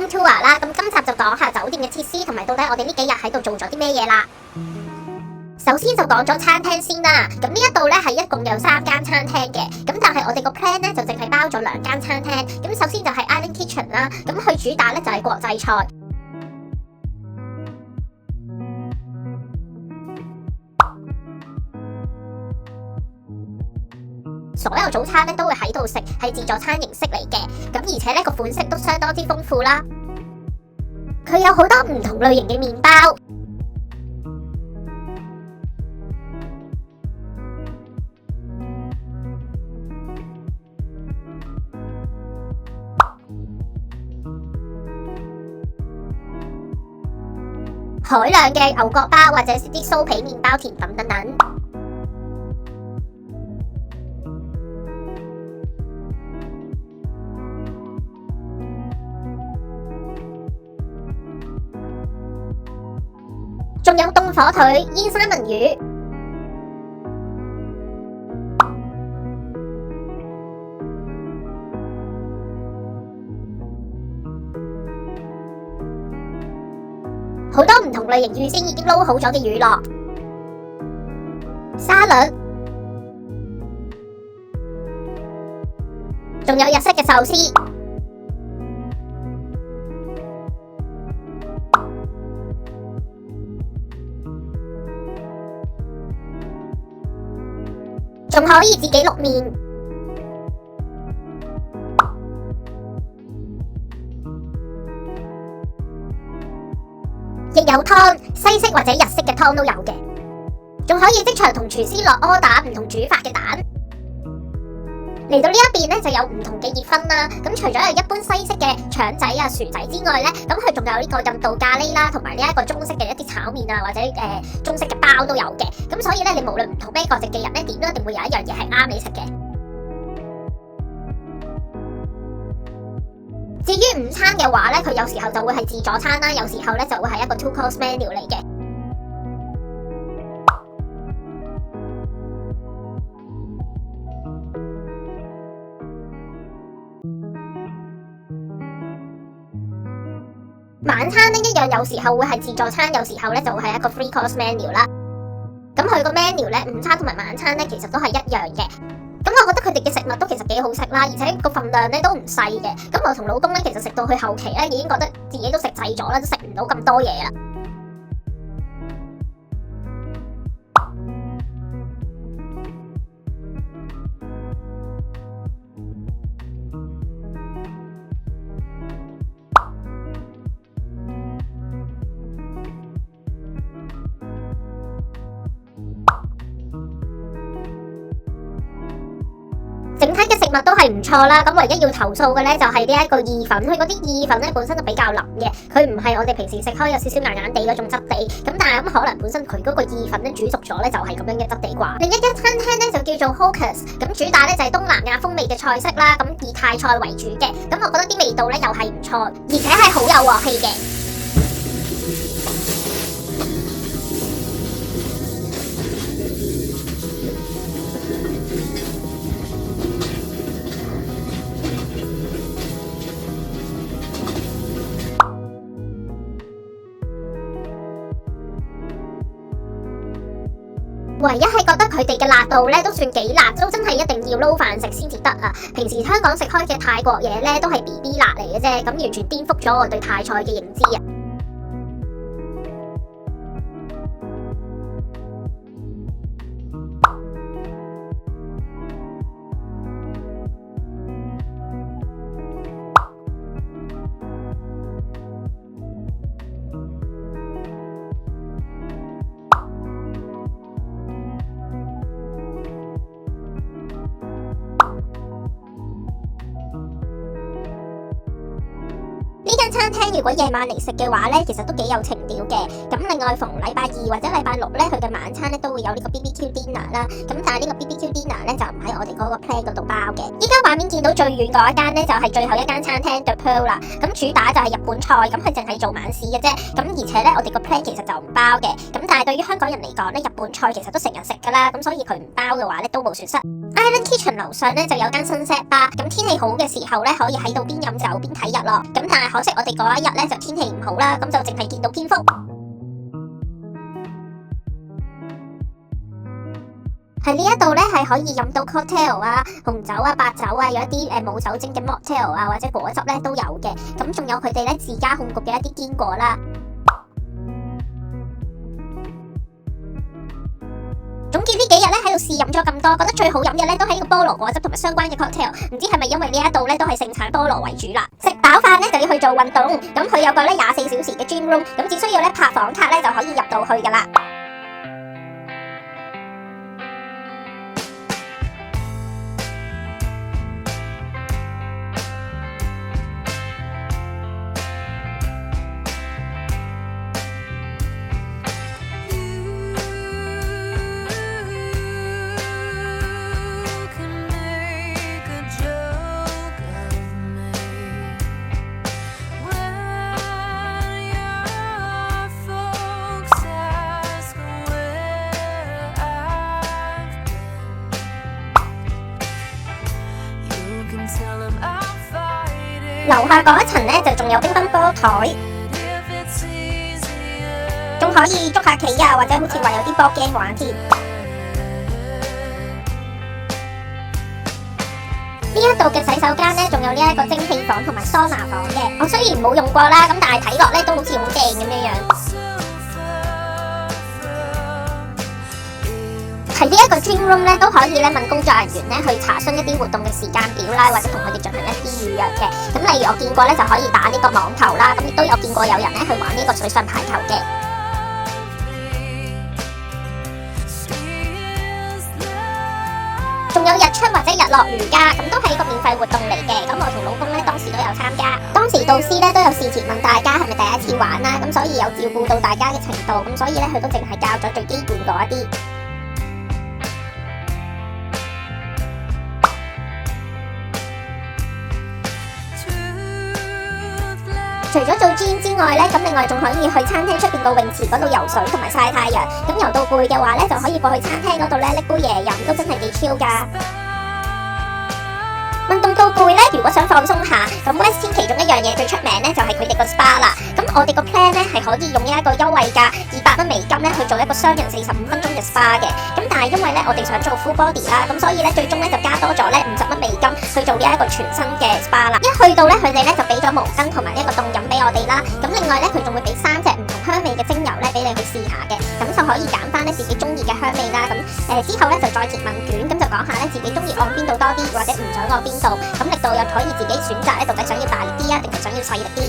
room tour 啦。咁今集就講下酒店嘅設施同埋到底我哋呢幾日喺度做咗啲咩嘢啦。首先就講咗餐廳先啦。咁呢一度咧係一共有3間餐廳嘅，咁但係我哋個 plan 咧就淨係包咗2間餐廳。咁首先就係 Island Kitchen 啦，咁佢主打咧就係國際菜。所有早餐咧都會喺度食，係自助餐形式嚟嘅。咁而且咧個款式都相當之豐富啦。佢有好多唔同類型嘅麵包，海量嘅牛角包或者啲酥皮麵包、甜品等等。仲有凍火腿、煙三文魚，好多唔同類型預先已經撈好咗嘅乳酪、沙律，仲有日式嘅壽司。仲可以自己淥麵，亦有湯，西式或者日式嘅湯都有嘅。仲可以即場同廚師落order唔同煮法嘅蛋。嚟到呢一邊咧就有唔同嘅熱葷啦。咁除咗有一般西式嘅腸仔啊、薯仔之外咧，咁佢仲有呢個印度咖喱啦，同埋呢一個中式嘅一啲炒麵啊，或者中式嘅包都有嘅。咁所以咧，你無論唔同咩國籍嘅人咧，點都一定會有一樣嘢係啱你食嘅。至於午餐嘅話咧，佢有時候就會係自助餐啦，有時候咧就會係一個 2 course menu 嚟嘅。晚餐咧一樣，有時候會係自助餐，有時候咧就會係一個 3 course menu 啦。咁佢個 menu 咧，午餐同埋晚餐咧，其實都係一樣嘅。咁我覺得佢哋嘅食物都其實幾好食啦，而且個份量咧都唔細嘅。咁我同老公咧，其實食到去後期咧，已經覺得自己都食滯咗啦，都食唔到咁多嘢啦。整體嘅食物都係唔錯啦，咁唯一要投訴嘅咧就係呢一個意粉，佢嗰啲意粉咧本身就比較腍嘅，佢唔係我哋平時食開有少少硬硬地嗰種質地，咁但係可能本身佢嗰個意粉咧煮熟咗咧就係咁樣嘅質地啩。另一間餐廳咧就叫做 Hocus， 咁主打咧就係東南亞風味嘅菜式啦，咁以泰菜為主嘅，咁我覺得啲味道咧又係唔錯，而且係好有鑊氣嘅。唯一係覺得佢哋嘅辣度咧都算幾辣，都真係一定要撈飯食先至得啊！平時香港食開嘅泰國嘢咧都係 BB 辣嚟嘅啫，咁完全顛覆咗我對泰菜嘅認知啊！呢間餐廳如果夜晚嚟食嘅話咧，其實都幾有情調嘅。咁另外逢禮拜2或者禮拜6咧，佢嘅晚餐咧都會有呢個 BBQ dinner 啦。咁但係呢個 BBQ dinner 咧就唔喺我哋嗰個 plan 嗰度包嘅。依家畫面見到最遠嗰一間咧就係最後一間餐廳 The Pearl 啦。咁主打就係日本菜，咁佢淨係做晚市嘅啫。咁而且咧我哋個 plan 其實就唔包嘅。咁但係對於香港人嚟講咧，日本菜其實都成日食噶啦。咁所以佢唔包嘅話咧都冇損失。Island Kitchen 樓上咧就有間 Sunset Bar，咁天氣好嘅時候咧可以喺度邊飲酒邊睇日落。咁但係可惜我哋嗰一日咧就天氣唔好啦，咁就淨係見到蝙蝠。喺呢一度咧係可以飲到 cocktail 啊、紅酒啊、白酒啊，有一啲冇酒精嘅 mocktail 啊或者果汁咧都有嘅。咁仲有佢哋咧自家控焗嘅一啲堅果啦。總結呢幾日咧喺度試飲咗咁多，覺得最好飲嘅咧都係呢個菠蘿果汁同埋相關嘅 cocktail。唔知係咪因為呢一度咧都係盛產菠蘿為主啦。食飽飯咧就要去做運動，咁佢有個咧24小時嘅 gym room， 咁只需要咧拍房卡咧就可以入到去噶啦。樓下嗰一層咧就仲有乒乓波台，仲可以捉下棋啊，或者好似話有啲 board game 玩添。呢一度嘅洗手間咧，仲有呢一個蒸氣房同埋桑拿房嘅。我雖然冇用過啦，咁但係睇落咧都好似好正咁樣樣。喺呢一個 gym room 咧都可以咧問工作人員咧去查詢一啲活動嘅時間表啦，或者同佢哋進行一啲預約嘅。咁例如我見過咧就可以打呢個網球啦，咁亦都有見過有人咧去玩呢個水上排球嘅。仲有日出或者日落瑜伽，咁都係一個免費活動嚟嘅。咁我同老公咧當時都有參加，當時導師咧都有事前問大家係咪第一次玩啦，咁所以有照顧到大家嘅程度，咁所以咧佢都淨係教咗最基本嗰一啲。除咗做 gym 之外咧，咁另外仲可以去餐廳出邊個泳池嗰度游水同埋曬太陽。咁游到攰嘅話咧，就可以過去餐廳嗰度咧拎杯嘢飲，都真係幾 chill 噶。運動到攰咧，如果想放鬆下，咁 Westin 其中一樣嘢最出名咧就係佢哋個 spa 啦。咁我哋個 plan 咧係可以用呢一個優惠價200蚊美金咧去做一個雙人45分鐘嘅 spa 嘅。咁但係因為咧我哋想做 full body 啦，咁所以咧最終咧就加多咗咧50蚊美金去做呢一個全新嘅 spa 啦。一去到咧佢哋咧就俾咗毛巾同埋呢一個凍飲俾我哋啦。咁另外咧佢仲會俾3隻唔同香味嘅精油咧俾你去試下嘅，咁就可以揀翻咧自己中意嘅香味啦。咁之後咧就再填問卷，咁就講下咧自己中意按邊度多啲，或者唔想按邊度。咁力度又可以自己選擇咧，到底想要大力啲啊，定係想要細力啲。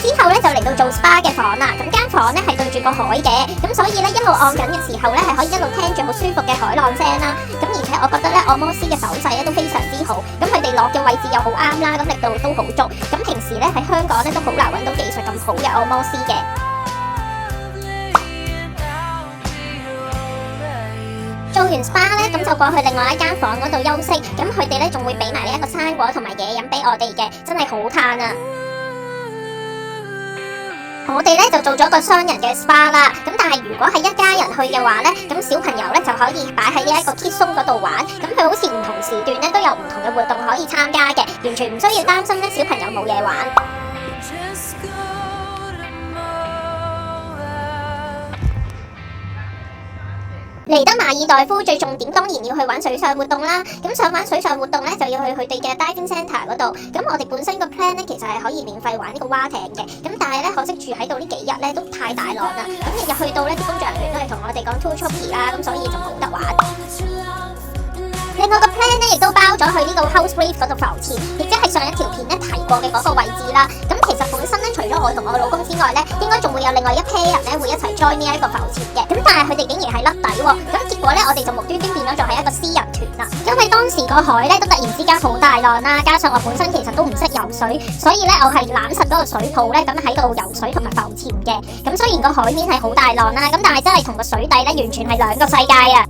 之後咧就嚟到做 SPA 嘅房啦。咁間房咧係對住個海嘅，咁所以咧一路按緊嘅時候咧係可以一路聽住好舒服嘅海浪聲啦。咁而且我覺得咧按摩師嘅手勢咧都非常之好，咁佢哋落嘅位置又好啱啦，咁力度都好足。咁平時咧喺香港咧都好難揾到技術咁好嘅按摩師嘅。做完 SPA 咧，咁就過去另外一間房嗰度休息。咁佢哋咧仲會俾埋呢一個生果同埋嘢飲俾我哋嘅，真係好嘆啊！我哋咧就做咗個雙人嘅 SPA 啦。咁但係如果係一家人去嘅話咧，咁小朋友咧就可以擺喺呢一個 Kids Zone 嗰度玩。咁佢好似唔同時段咧都有唔同嘅活動可以參加嘅，完全唔需要擔心咧小朋友冇嘢玩。嚟得馬爾代夫最重點當然要去玩水上活動啦。咁想玩水上活動咧，就要去佢哋嘅 diving centre 嗰度。咁我哋本身個 plan 咧，其實係可以免費玩呢個蛙艇嘅。咁但係咧，可惜住喺度呢幾日咧都太大浪啦。咁日日去到咧，啲工作人員都係同我哋講 too choppy 啦，咁所以就冇得玩。另外個 plan 咧亦都包咗去呢個 House Reef 嗰度浮潛，亦即係上一條片咧提過嘅嗰個位置啦。咁其實本身咧，除咗我同我老公之外咧，應該仲會有另外一 pair 人咧會一齊 join 呢一個浮潛嘅。咁但係佢哋竟然係甩底喎。咁結果咧，我哋就無端端變咗做係一個私人團啦。因為當時個海咧都突然之間好大浪啦，加上我本身其實都唔識游水，所以咧我係攬實嗰個水泡咧咁喺度游水同埋浮潛嘅。咁雖然個海面係好大浪啦，咁但係真係同個水底咧完全係兩個世界啊！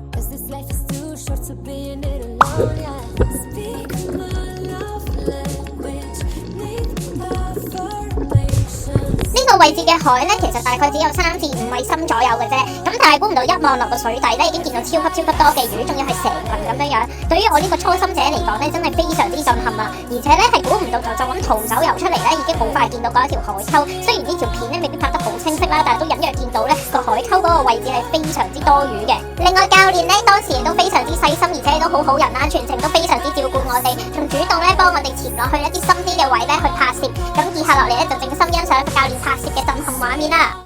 呢個位置嘅海咧，其實大概只有3至5米深左右嘅啫。咁但係估唔到一望落個水底咧，已經見到超級多嘅魚，仲要係成群咁樣樣。對於我呢個初心者嚟講咧，真係非常之震撼啊！而且咧係估唔前度就咁逃走游出嚟咧，已經好快見到嗰一條海溝。雖然呢條片咧未必拍得好清晰啦，但係都隱約見到咧個海溝嗰個位置係非常之多魚嘅。另外教練咧當時亦都非常之細心，而且亦都好好人啦，全程都非常之照顧我哋，仲主動咧幫我哋潛落去一啲深啲嘅位咧去拍攝。咁以下落嚟咧就靜心欣賞教練拍攝嘅震撼畫面啦。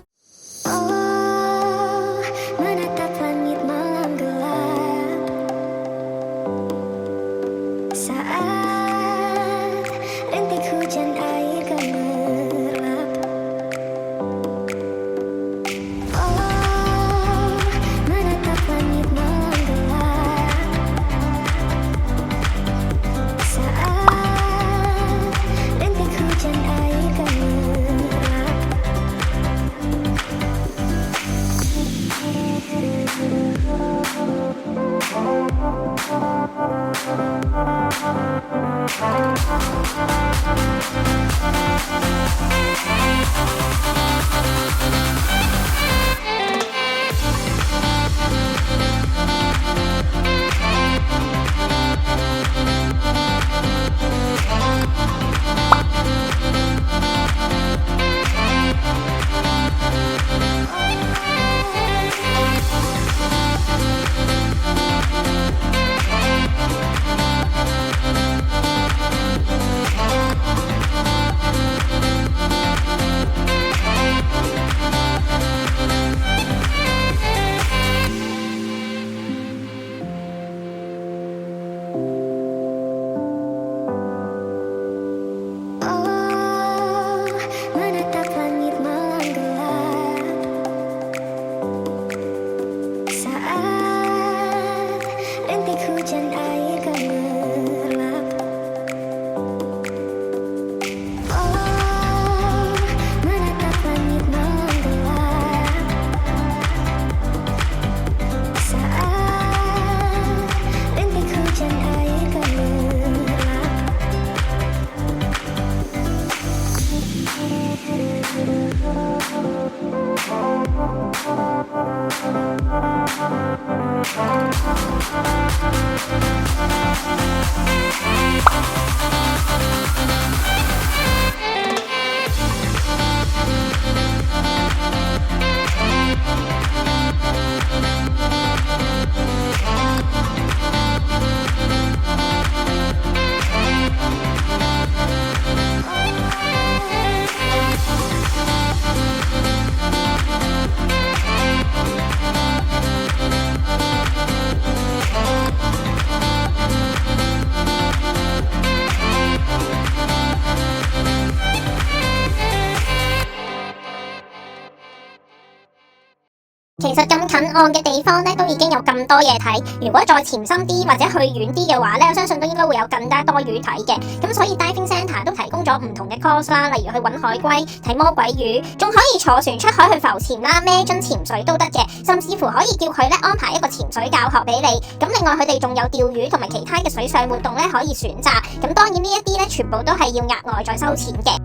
其實咁近岸嘅地方咧，都已經有咁多嘢睇。如果再潛深啲或者去遠啲嘅話咧，我相信都應該會有更加多魚睇嘅。咁所以 Diving Centre 都提供咗唔同嘅 course 啦，例如去搵海龜、睇魔鬼魚，仲可以坐船出海去浮潛啦、孭樽潛水都得嘅，甚至乎可以叫佢咧安排一個潛水教學俾你。咁另外佢哋仲有釣魚同埋其他嘅水上活動咧可以選擇。咁當然呢一啲咧全部都係要額外再收錢嘅。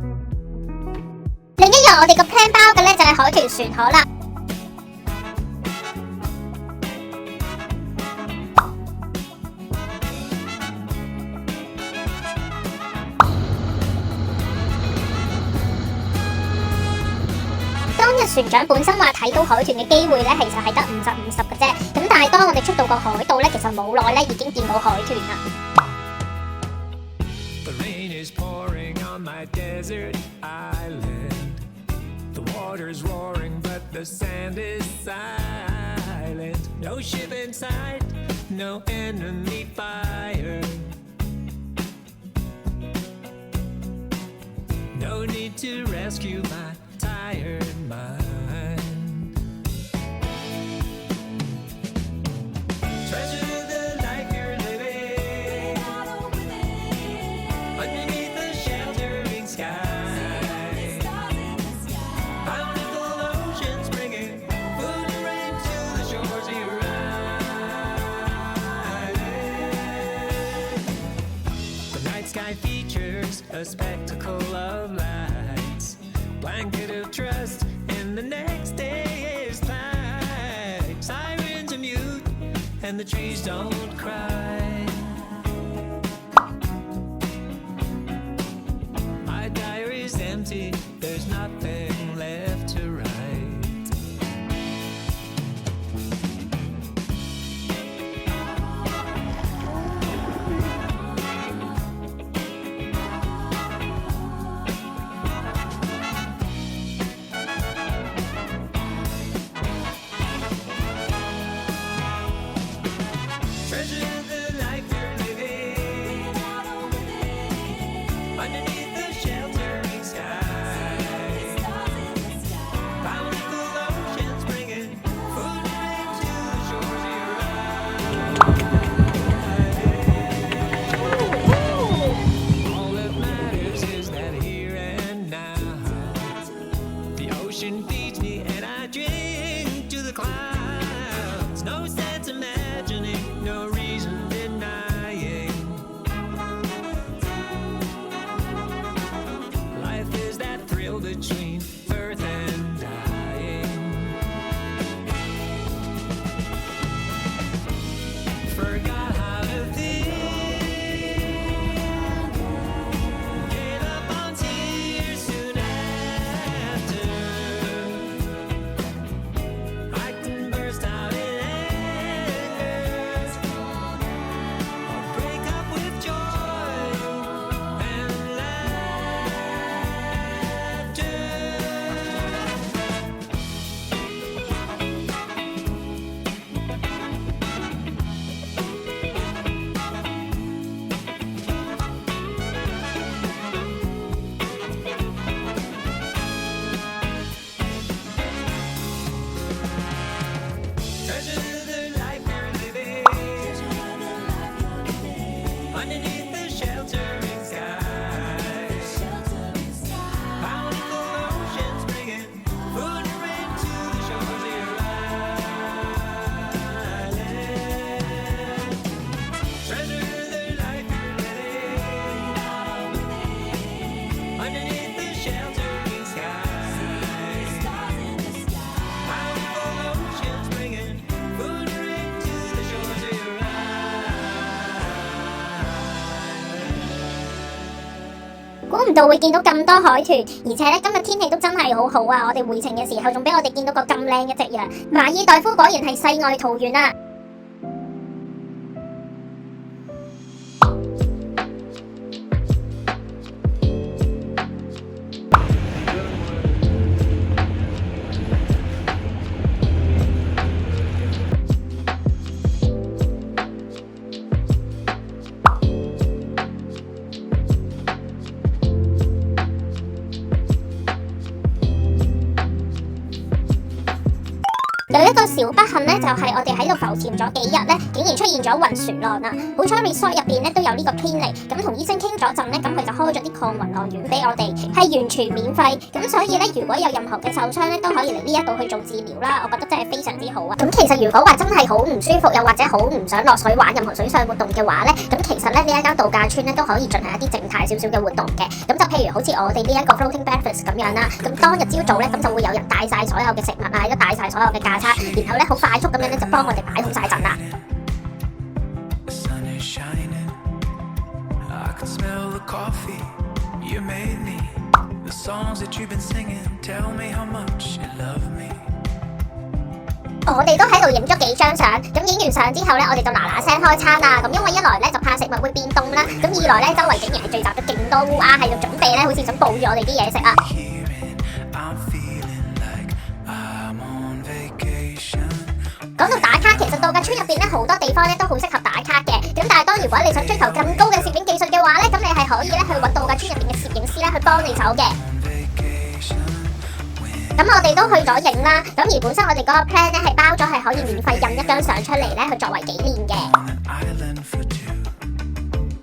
另一樣我哋個 plan 包嘅咧就係海豚船河啦。當日船長本身話睇到海豚嘅機會咧，其實係得50-50嘅啫。咁但係當我哋出到個海度咧，其實冇耐咧已經見到海豚啦。Tired mind. Treasure the life you're living underneath the sheltering sky. Bountiful oceans bringing food and rain to the shores you ride. The night sky features a spectacle of lights, blanket of trust, and the next day is black. Sirens are mute, and the trees don't cry. 估唔到會見到咁多海豚，而且咧今日天氣都真係好好啊！我哋回程嘅時候仲俾我哋見到個咁靚嘅夕陽，馬爾代夫果然係世外桃源啊！有一個小不幸咧，就係我哋喺度浮潛咗幾日咧，竟然出現咗暈船浪啊！好彩 resort 入邊咧都有呢個 clinic，咁同醫生傾咗陣咧，咁佢就開咗啲抗暈浪丸俾我哋，係完全免費。咁所以咧，如果有任何嘅受傷咧，都可以嚟呢一度去做治療啦。我覺得真係非常之好啊！咁其實如果話真係好唔舒服，又或者好唔想落水玩任何水上活動嘅話咧，咁其實咧呢一間度假村咧都可以進行一啲靜態少少嘅活動嘅。咁就譬如好似我哋呢一個 floating breakfast 咁樣啦，咁當日朝早咧咁就會有人帶晒所有嘅食物啊，都帶晒所有嘅架撐，然後咧好快速咁樣咧就幫我哋擺好晒陣啦。我哋都喺度影咗幾張相，咁影完相之後咧，我哋就嗱聲開餐啦。咁因為一來咧就怕食物會變凍啦，咁二來咧周圍竟然係聚集咗勁多烏鴉喺度準備咧，好似想捕住我哋啲嘢食啊！講到打卡，其實度假村入邊咧好多地方咧都好適合打卡嘅。咁但係當如果你想追求更高嘅攝影技術嘅話咧，咁你係可以咧去揾度假村入邊嘅攝影師咧去幫你手嘅。咁我哋都去咗影啦，咁而本身我哋嗰個 plan 咧係包咗係可以免費印一張相出嚟咧去作為紀念嘅。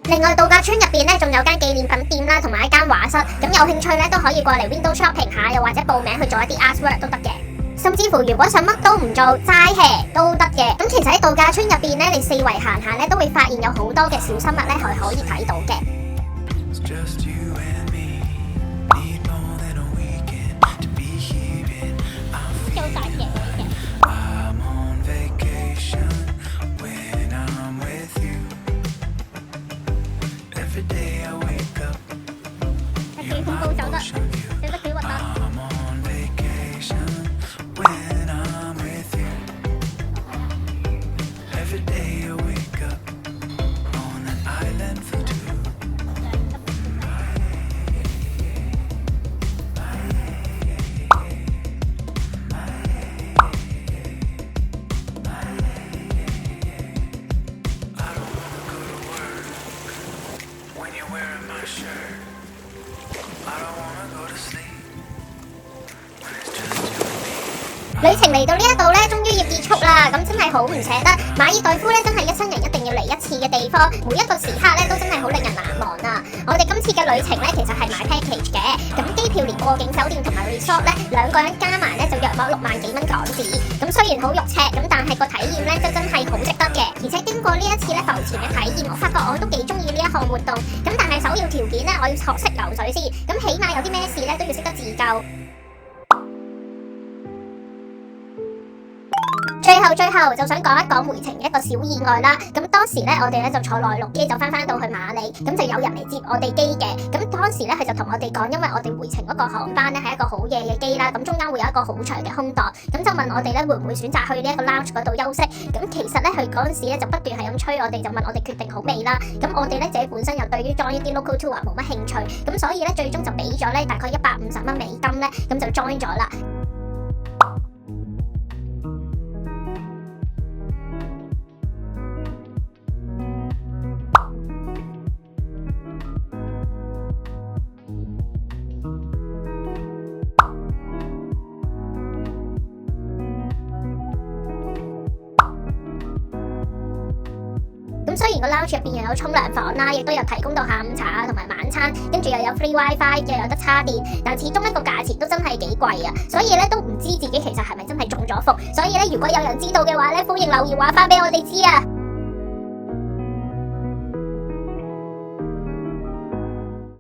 另外度假村入邊咧仲有間紀念品店啦，同埋一間畫室，咁有興趣咧都可以過嚟 window shopping 下，又或者報名去做一啲 artwork 都得嘅。甚至乎如果想乜都唔做齋 hea 都得嘅。咁其實喺度假村入邊咧，你四圍行下咧都會發現有好多嘅小生物咧係可以睇到嘅。旅程嚟到呢一度咧，終於要結束啦，咁真係好唔捨得。馬爾代夫咧真係一生人一定要嚟一次嘅地方，每一個時刻咧都真係好令人難忘啊！我哋今次嘅旅程咧其實係買 package 嘅，咁機票連過境酒店同埋 resort 咧兩個人加埋咧就約莫6萬幾蚊港紙。咁雖然好肉赤，咁但係個體驗咧真係好值得嘅。而且經過呢一次咧浮潛嘅體驗，我發覺我都幾中意呢一項活動。咁但係首要條件咧，我要學識游水先，咁起碼有啲咩事咧都要識得自救。最後就想講一講回程嘅一個小意外啦。咁當時咧我哋咧就坐內陸機就翻到去馬里，咁就有人嚟接我哋機嘅。咁當時咧佢就同我哋講，因為我哋回程嗰個航班咧係一個好夜嘅機啦，咁中間會有一個好長嘅空檔，咁就問我哋咧會唔會選擇去呢一個 lounge 嗰度休息。咁其實咧佢嗰陣時咧就不斷係咁催我哋，就問我哋決定好未啦。咁我哋咧自己本身又對於 join 一啲 local tour 冇乜興趣，咁所以咧最終就俾咗咧大概150蚊美金咧，咁就 join 咗啦。咁雖然個 lounge 入邊又有沖涼房啦，亦都有提供到下午茶啊同埋晚餐，跟住又有 free wifi，又有得叉電，但始終一個價錢都真係幾貴啊，所以咧都唔知自己其實係咪真係中咗伏。所以咧如果有人知道嘅話咧，歡迎留言話翻俾我哋知啊！